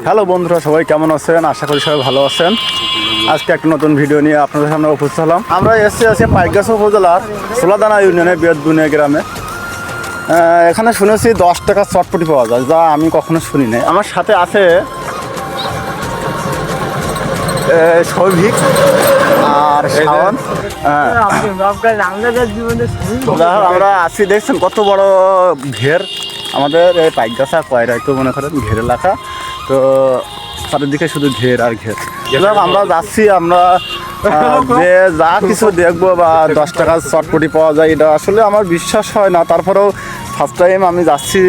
Hello বন্ধুরা, সবাই কেমন আছেন? আশা করি সবাই ভালো আছেন। আজকে একটা নতুন ভিডিও নিয়ে আপনাদের সামনে উপস্থিত হলাম। আমরা এসেছি পাইকগাছা উপজেলার সোলাদানা ইউনিয়নের বেদবুনিয়া গ্রামে। এখানে শুনেছি 10 টাকা চটপটি পাওয়া যায়, যা আমি কখনো শুনি নাই। আমার সাথে আছে সৌভিক আর শাওন। আমরা আছি, দেখছেন কত বড় ঘের আমাদের এই পাইকগাছা কয়রাই, তো মনে করেন ঘের এলাকা। তো চারিদিকে শুধু ঘের আর ঘের। আমরা যাচ্ছি, আমরা যে যা কিছু দেখবো বা 10 টাকার চটপটি পাওয়া যায়, এটা আসলে আমার বিশ্বাস হয় না। তারপরেও ফার্স্ট টাইম আমি যাচ্ছি।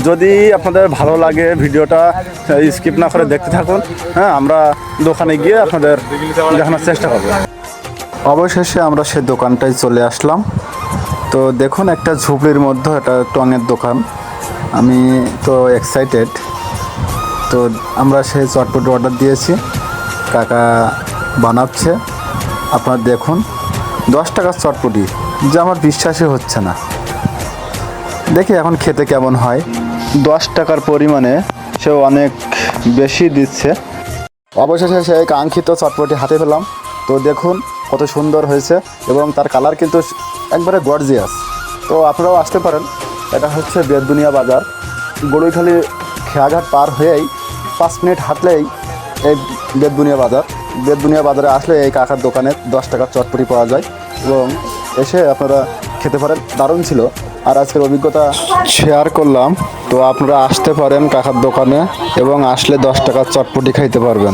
যদি আপনাদের ভালো লাগে ভিডিওটা স্কিপ না করে দেখতে থাকুন। হ্যাঁ, আমরা দোকানে গিয়ে আপনাদের দেখানোর চেষ্টা করবো। অবশেষে আমরা সেই দোকানটায় চলে আসলাম। তো দেখুন, একটা ঝুপড়ির মধ্যে একটা টঙের দোকান। আমি তো এক্সাইটেড। তো আমরা সেই চটপটি অর্ডার দিয়েছি, কাকা বানাচ্ছে। আপনারা দেখুন, 10 টাকার চটপটি, যা আমার বিশ্বাসই হচ্ছে না। দেখি এখন খেতে কেমন হয়। 10 টাকার পরিমাণে সেও অনেক বেশি দিচ্ছে। অবশেষে সেই কাঙ্ক্ষিত চটপটি হাতে পেলাম। তো দেখুন কত সুন্দর হয়েছে এবং তার কালার কিন্তু একবারে গর্জিয়াস। তো আপনারাও আসতে পারেন। এটা হচ্ছে বেদবুনিয়া বাজার, গড়ুইখালী খেয়াঘাট পার হয়েই 5 মিনিট হাঁটলেই এই বেদবুনিয়া বাজার। বেদবুনিয়া বাজারে আসলে এই কাকার দোকানে 10 টাকার চটপটি পাওয়া যায় এবং এসে আপনারা খেতে পারেন। দারুণ ছিল। আর আজকের অভিজ্ঞতা শেয়ার করলাম। তো আপনারা আসতে পারেন কাকার দোকানে এবং আসলে 10 টাকার চটপটি খাইতে পারবেন।